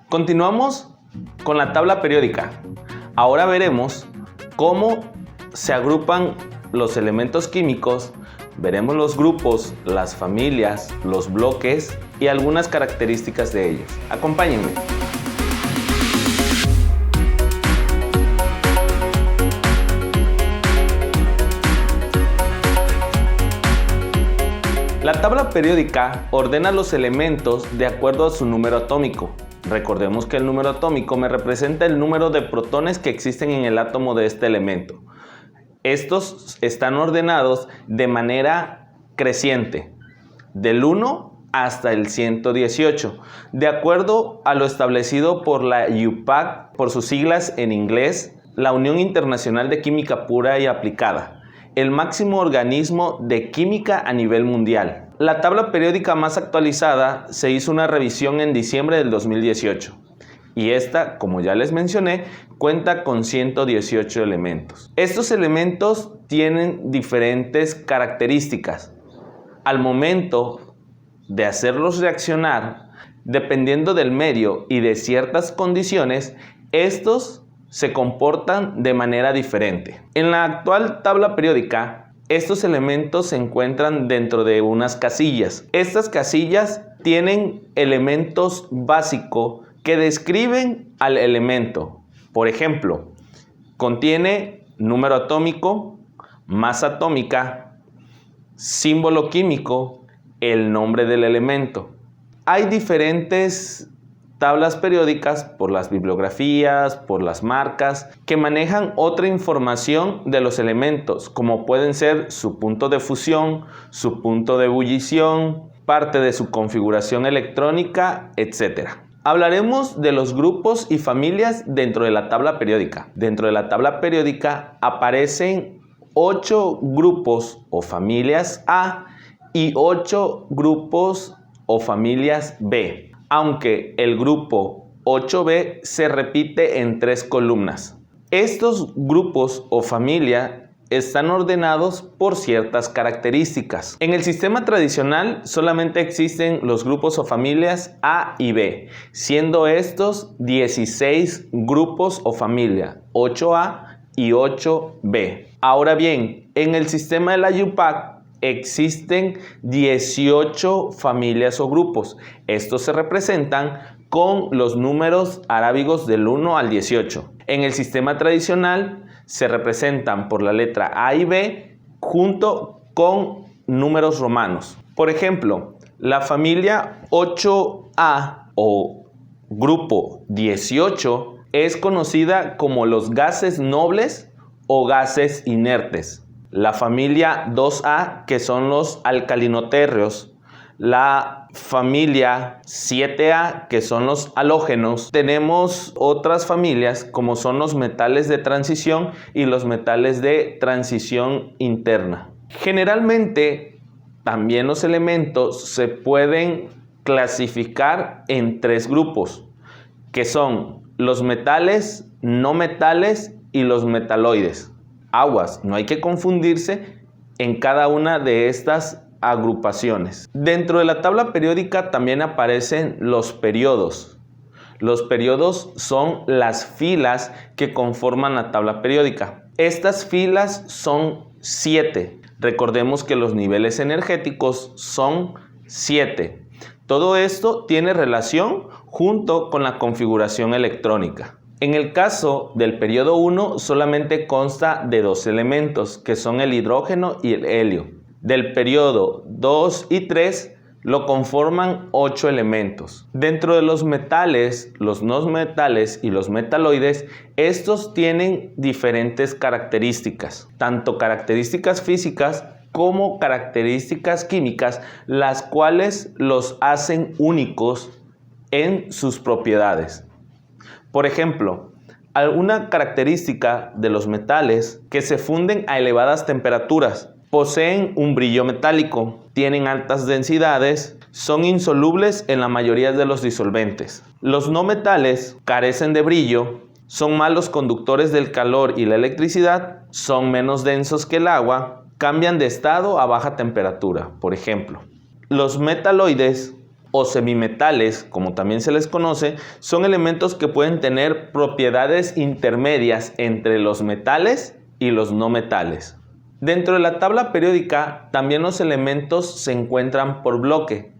Continuamos con la tabla periódica. Ahora veremos cómo se agrupan los elementos químicos, veremos los grupos, las familias, los bloques y algunas características de ellos. Acompáñenme. La tabla periódica ordena los elementos de acuerdo a su número atómico. Recordemos que el número atómico me representa el número de protones que existen en el átomo de este elemento. Estos están ordenados de manera creciente, del 1 hasta el 118, de acuerdo a lo establecido por la UPAC, por sus siglas en inglés, la Unión Internacional de Química Pura y Aplicada, el máximo organismo de química a nivel mundial. La tabla periódica más actualizada se hizo una revisión en diciembre del 2018 y esta, como ya les mencioné, cuenta con 118 elementos. Estos elementos tienen diferentes características. Al momento de hacerlos reaccionar, dependiendo del medio y de ciertas condiciones, estos se comportan de manera diferente. En la actual tabla periódica, estos elementos se encuentran dentro de unas casillas. Estas casillas tienen elementos básicos que describen al elemento. Por ejemplo, contiene número atómico, masa atómica, símbolo químico, el nombre del elemento. Hay diferentes tablas periódicas por las bibliografías, por las marcas, que manejan otra información de los elementos, como pueden ser su punto de fusión, su punto de ebullición, parte de su configuración electrónica, etc. Hablaremos de los grupos y familias dentro de la tabla periódica. Dentro de la tabla periódica aparecen 8 grupos o familias A y 8 grupos o familias B, aunque el grupo 8B se repite en 3 columnas. Estos grupos o familia están ordenados por ciertas características. En el sistema tradicional solamente existen los grupos o familias A y B, siendo estos 16 grupos o familia, 8A y 8B. Ahora bien, en el sistema de la UPAC existen 18 familias o grupos. Estos se representan con los números arábigos del 1 al 18. En el sistema tradicional se representan por la letra A y B junto con números romanos. Por ejemplo, la familia 8A o grupo 18 es conocida como los gases nobles o gases inertes. La familia 2A, que son los alcalinotérreos, la familia 7A, que son los halógenos. Tenemos otras familias como son los metales de transición y los metales de transición interna. Generalmente, también los elementos se pueden clasificar en 3 grupos, que son los metales, no metales y los metaloides. Aguas, no hay que confundirse en cada una de estas agrupaciones. Dentro de la tabla periódica también aparecen los periodos. Los periodos son las filas que conforman la tabla periódica. Estas filas son 7. Recordemos que los niveles energéticos son 7. Todo esto tiene relación junto con la configuración electrónica. En el caso del periodo 1 solamente consta de 2 elementos, que son el hidrógeno y el helio. Del periodo 2 y 3 lo conforman 8 elementos. Dentro de los metales, los no metales y los metaloides, estos tienen diferentes características, tanto características físicas como características químicas, las cuales los hacen únicos en sus propiedades. Por ejemplo, alguna característica de los metales que se funden a elevadas temperaturas, poseen un brillo metálico, tienen altas densidades, son insolubles en la mayoría de los disolventes. Los no metales carecen de brillo, son malos conductores del calor y la electricidad, son menos densos que el agua, cambian de estado a baja temperatura, por ejemplo. Los metaloides o semimetales, como también se les conoce, son elementos que pueden tener propiedades intermedias entre los metales y los no metales. Dentro de la tabla periódica, también los elementos se encuentran por bloque.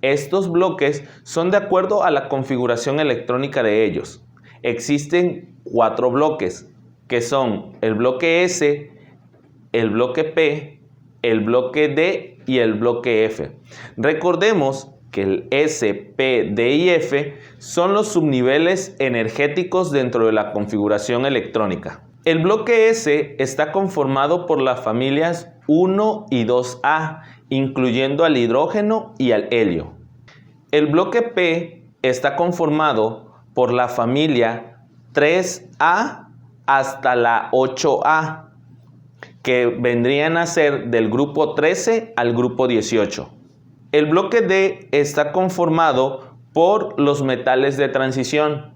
Estos bloques son de acuerdo a la configuración electrónica de ellos. Existen 4 bloques, que son el bloque S, el bloque P, el bloque D y el bloque F. Recordemos que el S, P, D y F son los subniveles energéticos dentro de la configuración electrónica. El bloque S está conformado por las familias 1 y 2A, incluyendo al hidrógeno y al helio. El bloque P está conformado por la familia 3A hasta la 8A, que vendrían a ser del grupo 13 al grupo 18. El bloque D está conformado por los metales de transición,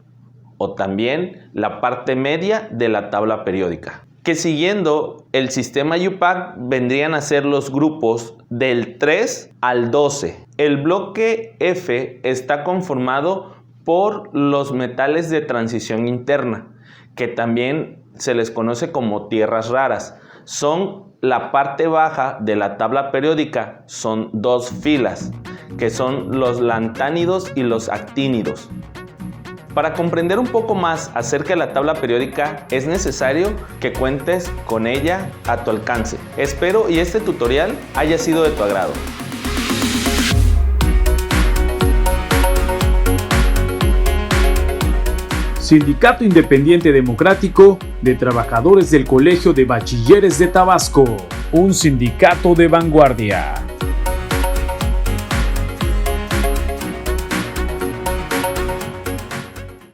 o también la parte media de la tabla periódica, que siguiendo el sistema IUPAC vendrían a ser los grupos del 3 al 12. El bloque F está conformado por los metales de transición interna, que también se les conoce como tierras raras. Son la parte baja de la tabla periódica, son 2 filas, que son los lantánidos y los actínidos. Para comprender un poco más acerca de la tabla periódica, es necesario que cuentes con ella a tu alcance. Espero y este tutorial haya sido de tu agrado. Sindicato Independiente Democrático de Trabajadores del Colegio de Bachilleres de Tabasco, un sindicato de vanguardia.